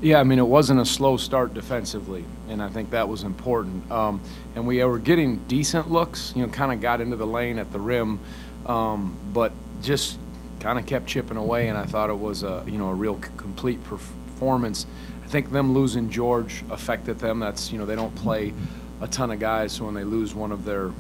Yeah, I mean, it wasn't a slow start defensively, and I think that was important. And we were getting decent looks, kind of got into the lane at the rim, but just kind of kept chipping away, and I thought it was a real complete performance. I think them losing George affected them. That's, they don't play a ton of guys, so when they lose one of their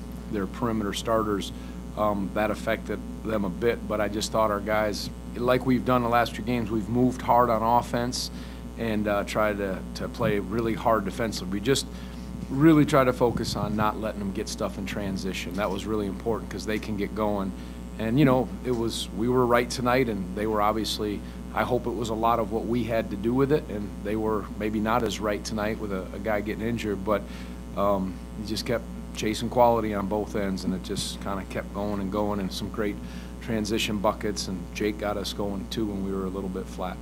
perimeter starters, that affected them a bit. But I just thought our guys, like we've done the last 2 games, we've moved hard on offense and tried to play really hard defensively. We just really try to focus on not letting them get stuff in transition. That was really important because they can get going. And, we were right tonight, and they were obviously, I hope it was a lot of what we had to do with it, and they were maybe not as right tonight with a guy getting injured, but he just kept chasing quality on both ends, and it just kind of kept going, and some great transition buckets, and Jake got us going too when we were a little bit flat.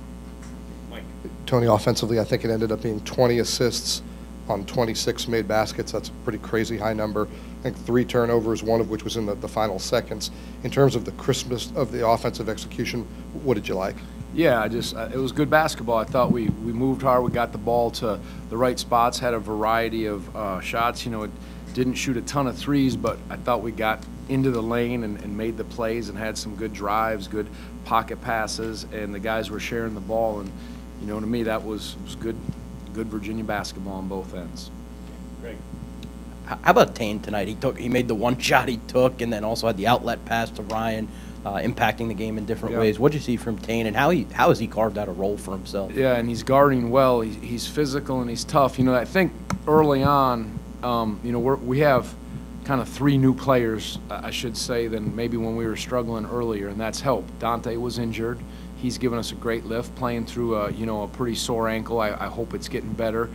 Mike. Tony, offensively, I think it ended up being 20 assists on 26 made baskets. That's a pretty crazy high number. I think 3 turnovers, one of which was in the final seconds. In terms of the crispness of the offensive execution, what did you like? Yeah, it was good basketball. I thought we moved hard. We got the ball to the right spots, had a variety of shots. It didn't shoot a ton of threes, but I thought we got into the lane and made the plays and had some good drives, good pocket passes, and the guys were sharing the ball. And, to me, that was good Virginia basketball on both ends. Great. How about Tane tonight? He made the one shot he took, and then also had the outlet pass to Ryan, impacting the game in different ways. What did you see from Tane, and how has he carved out a role for himself? Yeah, and he's guarding well. He's physical and he's tough. I think early on, we have kind of 3 new players, I should say, than maybe when we were struggling earlier, and that's helped. Dante was injured. He's given us a great lift, playing through a pretty sore ankle. I hope it's getting better.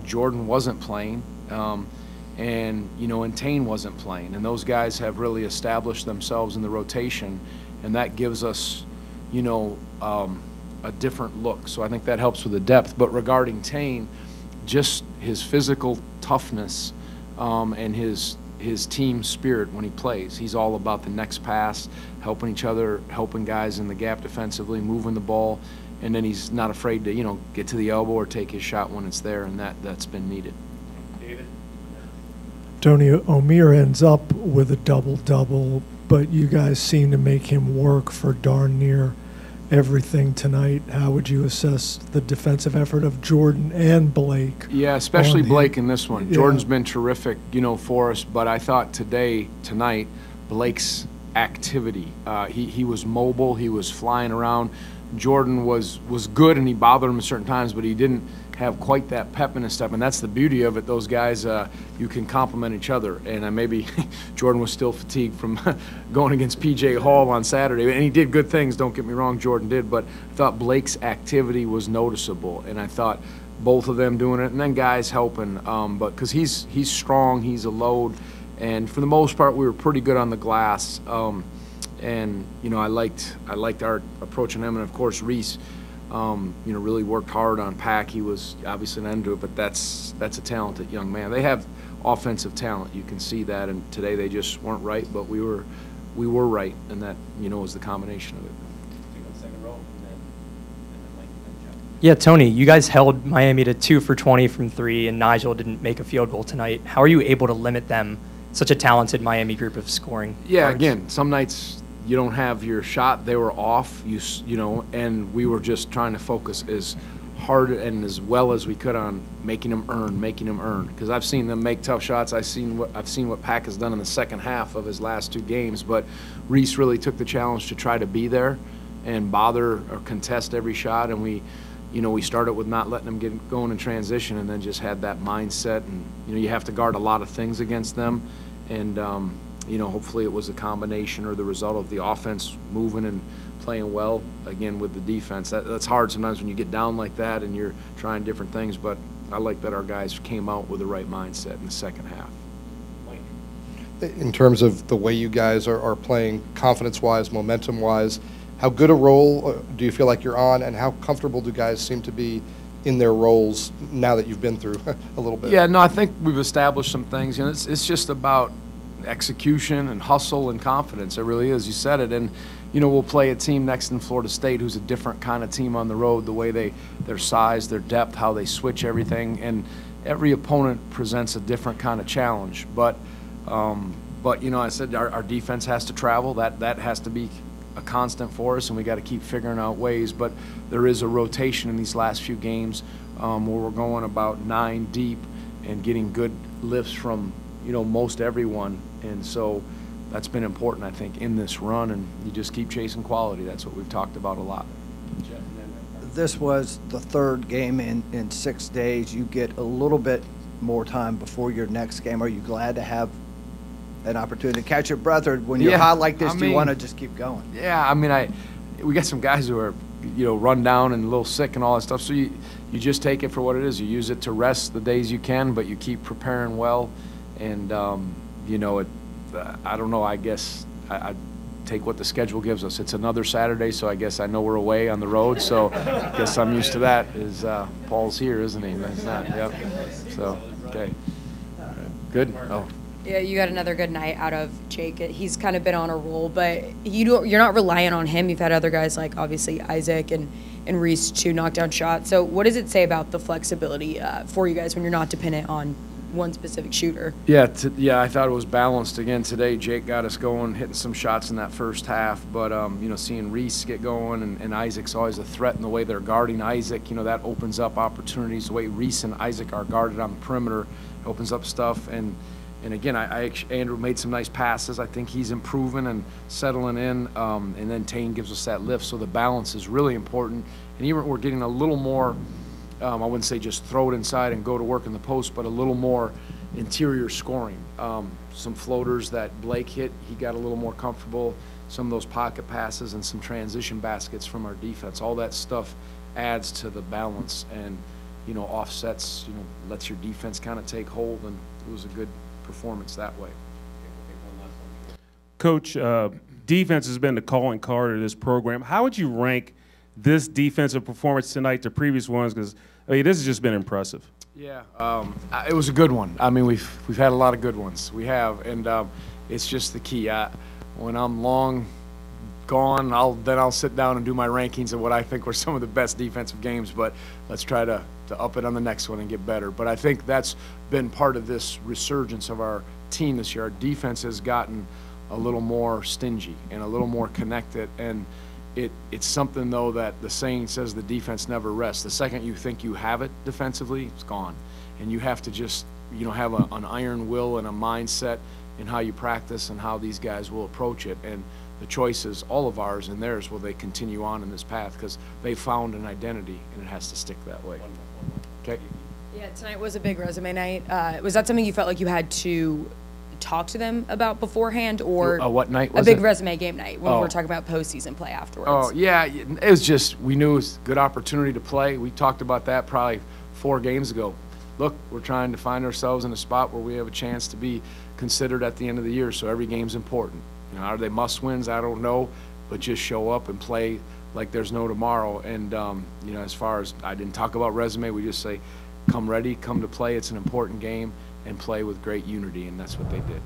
Jordan wasn't playing, and Tane wasn't playing, and those guys have really established themselves in the rotation, and that gives us, a different look. So I think that helps with the depth. But regarding Tane, just his physical toughness and his team spirit when he plays. He's all about the next pass, helping each other, helping guys in the gap defensively, moving the ball, and then he's not afraid to, get to the elbow or take his shot when it's there, and that's been needed. David? Tony, Omier ends up with a double-double, but you guys seem to make him work for darn near everything tonight. How would you assess the defensive effort of Jordan and Blake? Yeah, especially Blake in this one. Yeah. Jordan's been terrific, for us, but I thought tonight, Blake's activity. He was mobile, he was flying around. Jordan was good, and he bothered him at certain times, but he didn't have quite that pep in his step, and that's the beauty of it. Those guys, you can complement each other, and maybe Jordan was still fatigued from going against P.J. Hall on Saturday, and he did good things, don't get me wrong, Jordan did, but I thought Blake's activity was noticeable, and I thought both of them doing it, and then guys helping, but because he's strong, he's a load, and for the most part, we were pretty good on the glass, and I liked our approach on him, and of course Reese, really worked hard on Pack. He was obviously an end to it, but that's a talented young man. They have offensive talent. You can see that, and today they just weren't right, but we were right, and that was the combination of it. Yeah, Tony, you guys held Miami to 2 for 20 from 3, and Nigel didn't make a field goal tonight. How are you able to limit them, such a talented Miami group of scoring? Yeah, again, some nights you don't have your shot. They were off, and we were just trying to focus as hard and as well as we could on making them earn. Because I've seen them make tough shots. I've seen what Pack has done in the second half of his last 2 games. But Reese really took the challenge to try to be there and bother or contest every shot. And we started with not letting them get going in transition, and then just had that mindset. And you have to guard a lot of things against them, and hopefully it was a combination or the result of the offense moving and playing well, again, with the defense. That's hard sometimes when you get down like that and you're trying different things, but I like that our guys came out with the right mindset in the second half. In terms of the way you guys are playing confidence-wise, momentum-wise, how good a role do you feel like you're on, and how comfortable do guys seem to be in their roles now that you've been through a little bit? Yeah, no, I think we've established some things. It's just about execution and hustle and confidence. It really is. You said it. And, we'll play a team next in Florida State who's a different kind of team on the road, the way their size, their depth, how they switch everything, and every opponent presents a different kind of challenge. But I said our defense has to travel. That has to be a constant for us, and we got to keep figuring out ways. But there is a rotation in these last few games where we're going about 9 deep and getting good lifts from most everyone, and so that's been important, I think, in this run. And you just keep chasing quality. That's what we've talked about a lot. This was the 3rd game in 6 days. You get a little bit more time before your next game. Are you glad to have an opportunity to catch your breath, or when you're hot like this, do you want to just keep going? Yeah, we got some guys who are, run down and a little sick and all that stuff. So you just take it for what it is. You use it to rest the days you can, but you keep preparing well. And I don't know. I guess I take what the schedule gives us. It's another Saturday, so I guess I know we're away on the road. So I guess I'm used to that. Paul's here, isn't he? That's not. Yep. So okay. Good. Oh. Yeah, you got another good night out of Jake. He's kind of been on a roll, but you're not relying on him. You've had other guys like obviously Isaac and Reese to knock down shots. So what does it say about the flexibility for you guys when you're not dependent on one specific shooter? Yeah, I thought it was balanced again today. Jake got us going, hitting some shots in that first half, but seeing Reese get going and Isaac's always a threat in the way they're guarding Isaac. that opens up opportunities. The way Reese and Isaac are guarded on the perimeter opens up stuff. And again, Andrew made some nice passes. I think he's improving and settling in, and then Tane gives us that lift. So the balance is really important. And even we're getting a little more, I wouldn't say just throw it inside and go to work in the post, but a little more interior scoring. Some floaters that Blake hit, he got a little more comfortable. Some of those pocket passes and some transition baskets from our defense. All that stuff adds to the balance and, offsets, lets your defense kind of take hold, and it was a good performance that way. Coach, defense has been the calling card of this program. How would you rank this defensive performance tonight to previous ones? Because this has just been impressive. Yeah, it was a good one. We've had a lot of good ones. We have, and it's just the key. When I'm long gone, I'll sit down and do my rankings of what I think were some of the best defensive games. But let's try to up it on the next one and get better. But I think that's been part of this resurgence of our team this year. Our defense has gotten a little more stingy and a little more connected, and it's something, though, that the saying says the defense never rests. The second you think you have it defensively, it's gone. And you have to just have an iron will and a mindset in how you practice and how these guys will approach it. And the choice is all of ours and theirs. Will they continue on in this path? Because they found an identity, and it has to stick that way. Okay. Yeah, tonight was a big resume night. Was that something you felt like you had to talk to them about beforehand, or what night was a big it? Resume game night when we were talking about postseason play afterwards? Oh, yeah. It was just, we knew it was a good opportunity to play. We talked about that probably 4 games ago. Look, we're trying to find ourselves in a spot where we have a chance to be considered at the end of the year, so every game's important. Are they must-wins? I don't know, but just show up and play like there's no tomorrow. And, as far as, I didn't talk about resume, we just say, come ready, come to play. It's an important game, and play with great unity, and that's what they did.